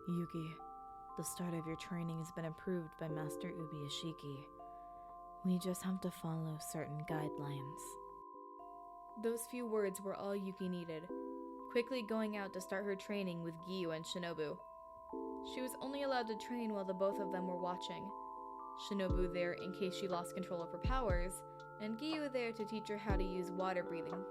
Yuki, the start of your training has been approved by Master Ubiyashiki. We just have to follow certain guidelines. Those few words were all Yuki needed, quickly going out to start her training with Giyu and Shinobu. She was only allowed to train while the both of them were watching. Shinobu there in case she lost control of her powers, and Giyu there to teach her how to use water breathing.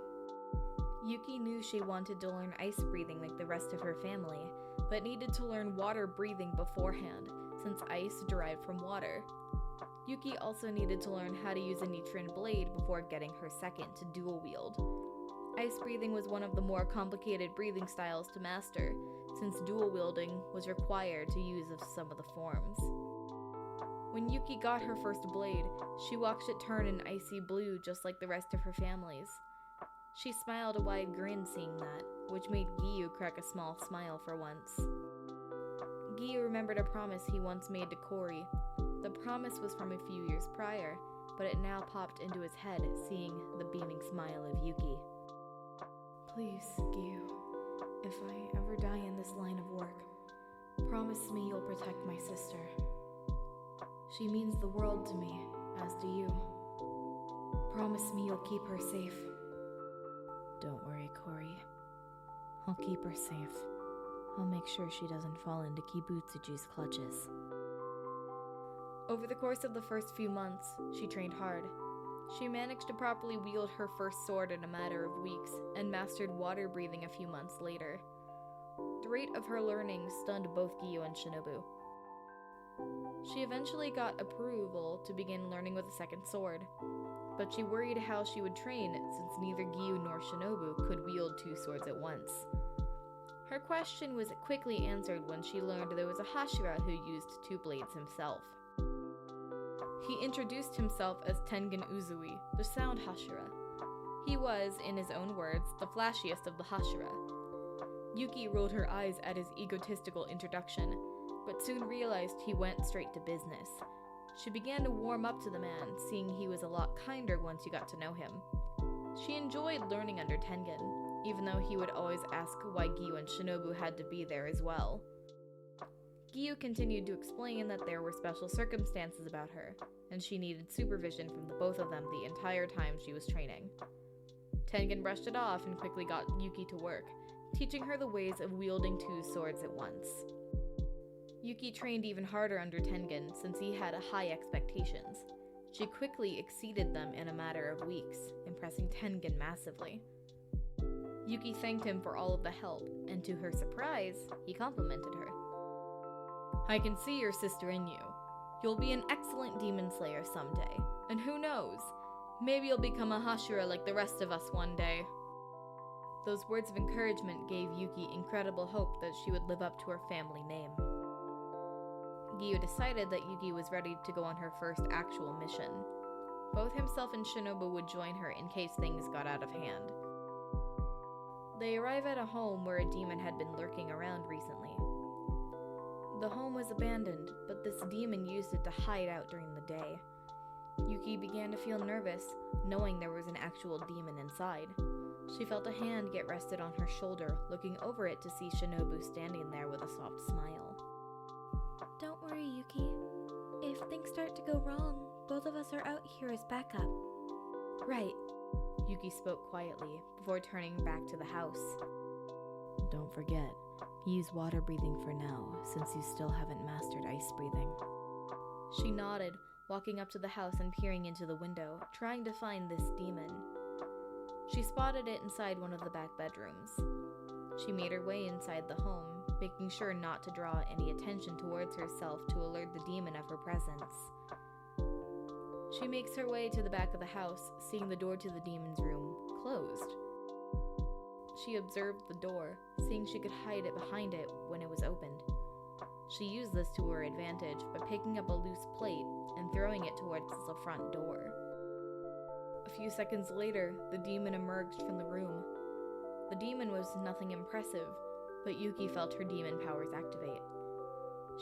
Yuki knew she wanted to learn ice breathing like the rest of her family, but needed to learn water breathing beforehand, since ice derived from water. Yuki also needed to learn how to use a Nichiren blade before getting her second to dual wield. Ice breathing was one of the more complicated breathing styles to master, since dual wielding was required to use of some of the forms. When Yuki got her first blade, she watched it turn an icy blue just like the rest of her family's. She smiled a wide grin seeing that, which made Giyu crack a small smile for once. Giyu remembered a promise he once made to Kori. The promise was from a few years prior, but it now popped into his head seeing the beaming smile of Yuki. Please, Giyu, if I ever die in this line of work, promise me you'll protect my sister. She means the world to me, as do you. Promise me you'll keep her safe. Don't worry, Kori. I'll keep her safe. I'll make sure she doesn't fall into Kibutsuji's clutches. Over the course of the first few months, she trained hard. She managed to properly wield her first sword in a matter of weeks, and mastered water breathing a few months later. The rate of her learning stunned both Giyu and Shinobu. She eventually got approval to begin learning with a second sword, but she worried how she would train since neither Giyu nor Shinobu could wield two swords at once. Her question was quickly answered when she learned there was a Hashira who used two blades himself. He introduced himself as Tengen Uzui, the sound Hashira. He was, in his own words, the flashiest of the Hashira. Yuki rolled her eyes at his egotistical introduction, but soon realized he went straight to business. She began to warm up to the man, seeing he was a lot kinder once you got to know him. She enjoyed learning under Tengen, even though he would always ask why Giyu and Shinobu had to be there as well. Giyu continued to explain that there were special circumstances about her, and she needed supervision from the both of them the entire time she was training. Tengen brushed it off and quickly got Yuki to work, teaching her the ways of wielding two swords at once. Yuki trained even harder under Tengen since he had high expectations. She quickly exceeded them in a matter of weeks, impressing Tengen massively. Yuki thanked him for all of the help, and to her surprise, he complimented her. I can see your sister in you. You'll be an excellent demon slayer someday, and who knows, maybe you'll become a Hashira like the rest of us one day. Those words of encouragement gave Yuki incredible hope that she would live up to her family name. Giyu decided that Yuki was ready to go on her first actual mission. Both himself and Shinobu would join her in case things got out of hand. They arrive at a home where a demon had been lurking around recently. The home was abandoned, but this demon used it to hide out during the day. Yuki began to feel nervous, knowing there was an actual demon inside. She felt a hand get rested on her shoulder, looking over it to see Shinobu standing there with a soft smile. Don't worry, Yuki. If things start to go wrong, both of us are out here as backup. Right, Yuki spoke quietly before turning back to the house. Don't forget, use water breathing for now, since you still haven't mastered ice breathing. She nodded, walking up to the house and peering into the window, trying to find this demon. She spotted it inside one of the back bedrooms. She made her way inside the home, making sure not to draw any attention towards herself to alert the demon of her presence. She makes her way to the back of the house, seeing the door to the demon's room closed. She observed the door, seeing she could hide it behind it when it was opened. She used this to her advantage by picking up a loose plate and throwing it towards the front door. A few seconds later, the demon emerged from the room. The demon was nothing impressive, but Yuki felt her demon powers activate.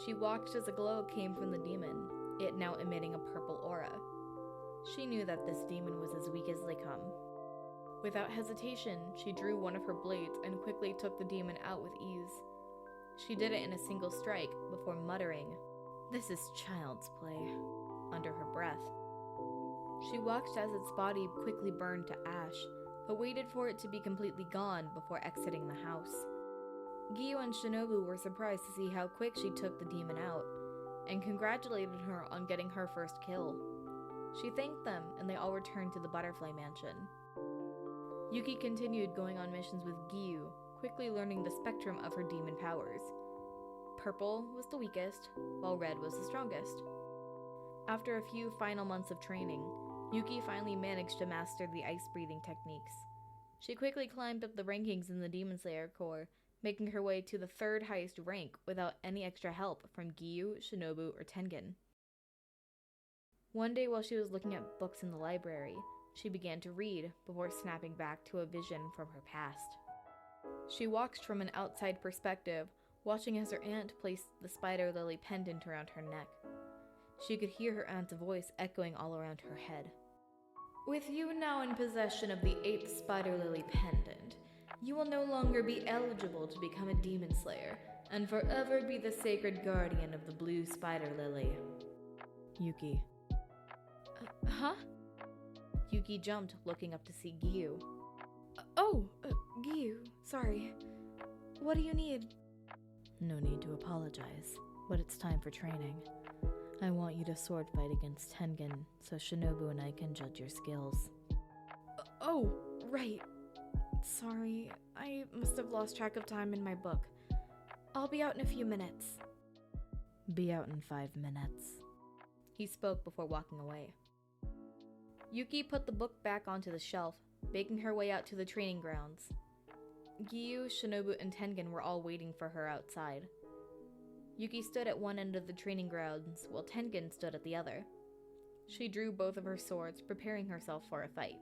She watched as a glow came from the demon, it now emitting a purple aura. She knew that this demon was as weak as they come. Without hesitation, she drew one of her blades and quickly took the demon out with ease. She did it in a single strike before muttering, "This is child's play," under her breath. She watched as its body quickly burned to ash, but waited for it to be completely gone before exiting the house. Giyu and Shinobu were surprised to see how quick she took the demon out, and congratulated her on getting her first kill. She thanked them, and they all returned to the Butterfly Mansion. Yuki continued going on missions with Giyu, quickly learning the spectrum of her demon powers. Purple was the weakest, while red was the strongest. After a few final months of training, Yuki finally managed to master the ice-breathing techniques. She quickly climbed up the rankings in the Demon Slayer Corps, making her way to the third highest rank without any extra help from Giyu, Shinobu, or Tengen. One day while she was looking at books in the library, she began to read before snapping back to a vision from her past. She watched from an outside perspective, watching as her aunt placed the spider lily pendant around her neck. She could hear her aunt's voice echoing all around her head. "With you now in possession of the 8th spider lily pendant, you will no longer be eligible to become a demon slayer, and forever be the sacred guardian of the blue spider lily." Yuki. Huh? Yuki jumped, looking up to see Giyu. Giyu, sorry. What do you need? No need to apologize, but it's time for training. I want you to sword fight against Tengen, so Shinobu and I can judge your skills. Oh, right. Sorry, I must have lost track of time in my book. I'll be out in a few minutes. Be out in 5 minutes. He spoke before walking away. Yuki put the book back onto the shelf, making her way out to the training grounds. Giyu, Shinobu, and Tengen were all waiting for her outside. Yuki stood at one end of the training grounds, while Tengen stood at the other. She drew both of her swords, preparing herself for a fight.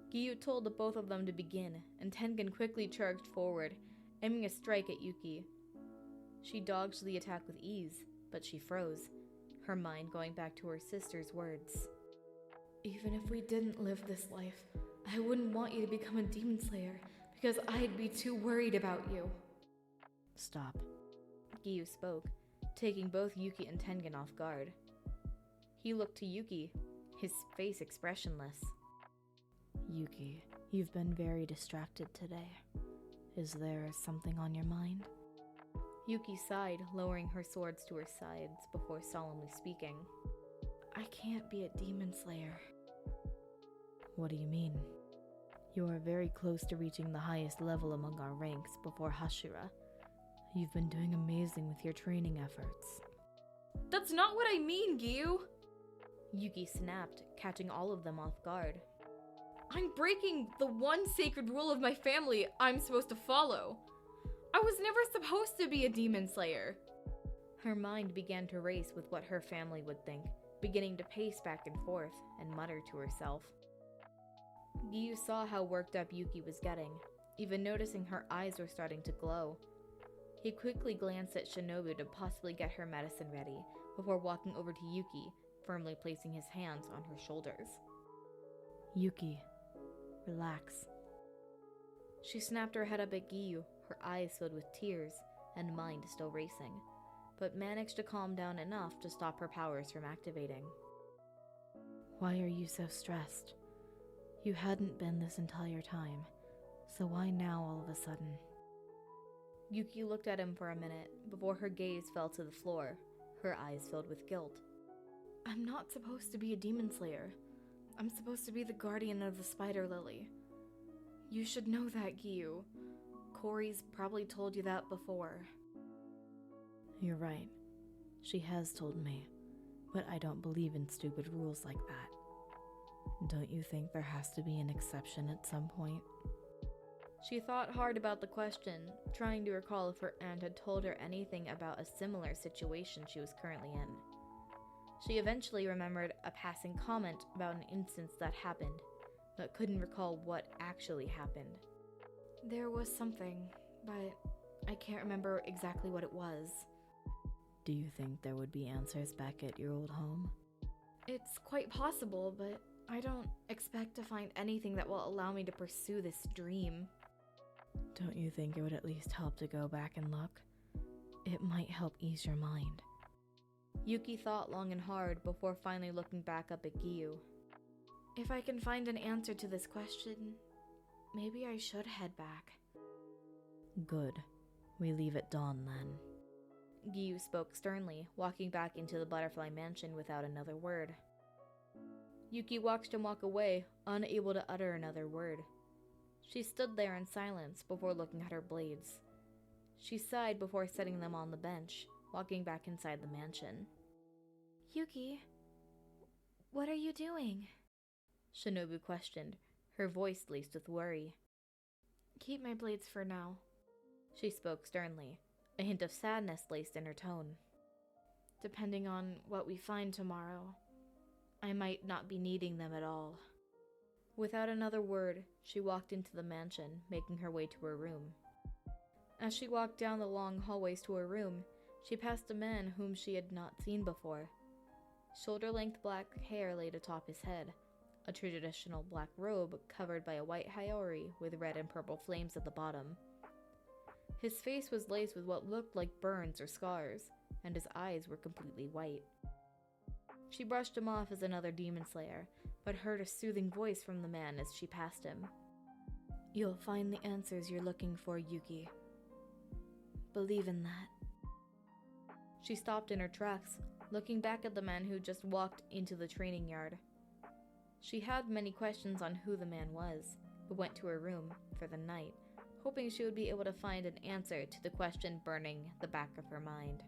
Giyu told the both of them to begin, and Tengen quickly charged forward, aiming a strike at Yuki. She dodged the attack with ease, but she froze, her mind going back to her sister's words. "Even if we didn't live this life, I wouldn't want you to become a demon slayer, because I'd be too worried about you." Stop. Giyu spoke, taking both Yuki and Tengen off guard. He looked to Yuki, his face expressionless. Yuki, you've been very distracted today. Is there something on your mind? Yuki sighed, lowering her swords to her sides before solemnly speaking. "I can't be a demon slayer." What do you mean? You are very close to reaching the highest level among our ranks before Hashira. You've been doing amazing with your training efforts. "That's not what I mean, Giyu!" Yuki snapped, catching all of them off guard. "I'm breaking the one sacred rule of my family I'm supposed to follow. I was never supposed to be a demon slayer." Her mind began to race with what her family would think, beginning to pace back and forth and mutter to herself. Giyu saw how worked up Yuki was getting, even noticing her eyes were starting to glow. He quickly glanced at Shinobu to possibly get her medicine ready, before walking over to Yuki, firmly placing his hands on her shoulders. Yuki, relax. She snapped her head up at Giyu, her eyes filled with tears, and mind still racing, but managed to calm down enough to stop her powers from activating. Why are you so stressed? You hadn't been this entire time, so why now all of a sudden? Yuki looked at him for a minute before her gaze fell to the floor, her eyes filled with guilt. "I'm not supposed to be a demon slayer. I'm supposed to be the guardian of the spider lily. You should know that, Giyu. Corey's probably told you that before." You're right. She has told me, but I don't believe in stupid rules like that. Don't you think there has to be an exception at some point? She thought hard about the question, trying to recall if her aunt had told her anything about a similar situation she was currently in. She eventually remembered a passing comment about an instance that happened, but couldn't recall what actually happened. There was something, but I can't remember exactly what it was. Do you think there would be answers back at your old home? It's quite possible, but I don't expect to find anything that will allow me to pursue this dream. Don't you think it would at least help to go back and look? It might help ease your mind. Yuki thought long and hard before finally looking back up at Giyu. If I can find an answer to this question, maybe I should head back. Good. We leave at dawn then. Giyu spoke sternly, walking back into the butterfly mansion without another word. Yuki watched him walk away, unable to utter another word. She stood there in silence before looking at her blades. She sighed before setting them on the bench, walking back inside the mansion. Yuki, what are you doing? Shinobu questioned, her voice laced with worry. Keep my blades for now. She spoke sternly, a hint of sadness laced in her tone. Depending on what we find tomorrow, I might not be needing them at all. Without another word, she walked into the mansion, making her way to her room. As she walked down the long hallways to her room, she passed a man whom she had not seen before. Shoulder-length black hair laid atop his head, a traditional black robe covered by a white haori with red and purple flames at the bottom. His face was laced with what looked like burns or scars, and his eyes were completely white. She brushed him off as another demon slayer, but heard a soothing voice from the man as she passed him. You'll find the answers you're looking for, Yuki. Believe in that. She stopped in her tracks, looking back at the man who just walked into the training yard. She had many questions on who the man was, but went to her room for the night, hoping she would be able to find an answer to the question burning the back of her mind.